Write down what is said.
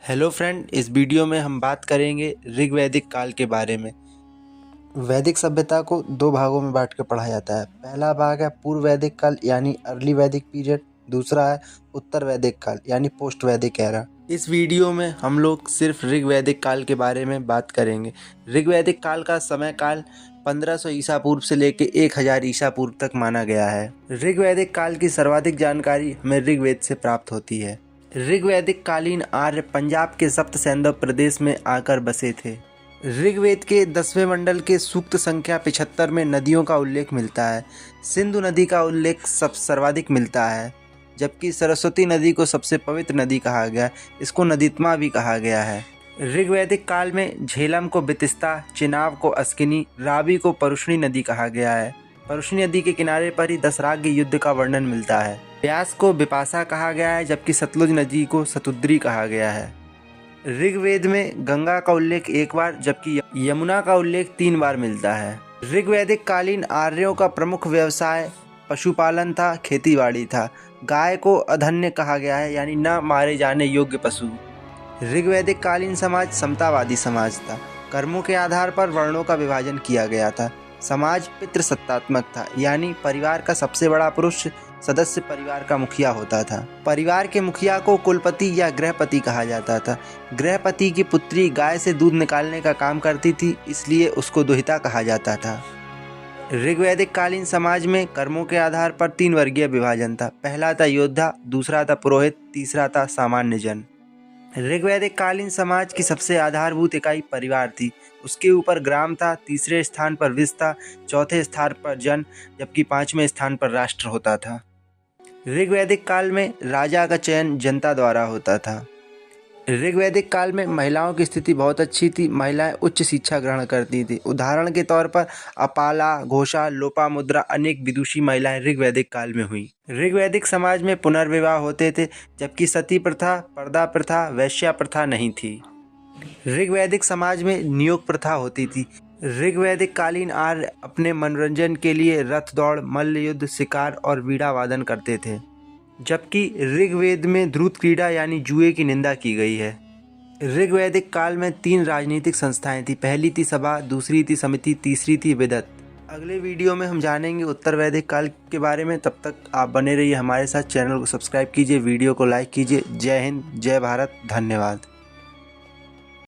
Hello friend, इस video में हम बात करेंगे ऋग्वैदिक काल के बारे में। वैदिक सभ्यता को दो भागों में बांट कर पढ़ा जाता है। पहला भाग है पूर्व वैदिक काल यानी अर्ली वैदिक पीरियड। दूसरा है उत्तर वैदिक काल यानी पोस्ट वैदिक एरा। इस वीडियो में हम लोग सिर्फ ऋग्वैदिक काल के बारे में बात करेंगे। ऋग्वैदिक काल का समय काल 1500 ईसा पूर्व से लेकर 1000 ईसा पूर्व तक माना गया है। ऋग्वैदिक काल की सर्वाधिक जानकारी हमें ऋग्वेद से प्राप्त होती है। ऋग्वैदिक कालीन आर्य पंजाब के सप्त सैंधव प्रदेश में आकर बसे थे। ऋग्वेद के 10वें मंडल के सूक्त संख्या 75 में नदियों का उल्लेख मिलता है। सिंधु नदी का उल्लेख सर्वाधिक मिलता है, जबकि सरस्वती नदी को सबसे पवित्र नदी कहा गया। इसको नदीत्मा भी कहा गया है। ऋग्वैदिक काल में झेलम को बितिस्ता, चिनाब को अस्किनी, रावी को परुष्णी नदी कहा गया है। परुष्णी नदी के किनारे पर ही दशराग्य युद्ध का वर्णन मिलता है। व्यास को विपाशा कहा गया है, जबकि सतलुज नदी को सतुद्री कहा गया है। ऋग्वेद में गंगा का उल्लेख एक बार, जबकि यमुना का उल्लेख 3 बार मिलता है। ऋग्वैदिक कालीन आर्यों का प्रमुख व्यवसाय पशुपालन था, खेतीबाड़ी था। गाय को अधन्य कहा गया है, यानी न मारे जाने योग्य पशु। ऋग्वैदिक कालीन समाज समतावादी समाज था। कर्मों के आधार पर वर्णों का विभाजन किया गया था। समाज पितृसत्तात्मक था, यानी परिवार का सबसे बड़ा पुरुष सदस्य परिवार का मुखिया होता था। परिवार के मुखिया को कुलपति या गृहपति कहा जाता था। गृहपति की पुत्री गाय से दूध निकालने का काम करती थी, इसलिए उसको दुहिता कहा जाता था। ऋग्वैदिक कालीन समाज में कर्मों के आधार पर 3 वर्गीय विभाजन था। पहला था योद्धा, दूसरा था पुरोहित, तीसरा था सामान्य जन। ऋग्वैदिक कालीन समाज की सबसे आधारभूत इकाई परिवार थी। उसके ऊपर ग्राम था, तीसरे स्थान पर विष था, चौथे स्थान पर जन, जबकि 5वें स्थान पर राष्ट्र होता था। ऋग्वैदिक काल में राजा का चयन जनता द्वारा होता था। ऋग्वैदिक काल में महिलाओं की स्थिति बहुत अच्छी थी। महिलाएं उच्च शिक्षा ग्रहण करती थी। उदाहरण के तौर पर अपाला, घोषा, लोपामुद्रा अनेक विदुषी महिलाएं ऋग्वैदिक काल में हुई। ऋग्वैदिक समाज में पुनर्विवाह होते थे, जबकि सती प्रथा, पर्दा प्रथा, वैश्या प्रथा नहीं थी। ऋग्वैदिक समाज में नियोग प्रथा होती थी। ऋग्वैदिक कालीन आर्य अपने मनोरंजन के लिए रथ दौड़, मल्ल युद्ध, शिकार और वीणा वादन करते थे, जबकि ऋग्वेद में ध्रुत क्रीड़ा यानी जुए की निंदा की गई है। ऋग्वैदिक काल में 3 राजनीतिक संस्थाएं थी। पहली थी सभा, दूसरी थी समिति, तीसरी थी विदत। अगले वीडियो में हम जानेंगे उत्तर वैदिक काल के बारे में। तब तक आप बने रहिए हमारे साथ। चैनल को सब्सक्राइब कीजिए, वीडियो को लाइक कीजिए। जय हिंद, जय भारत, धन्यवाद।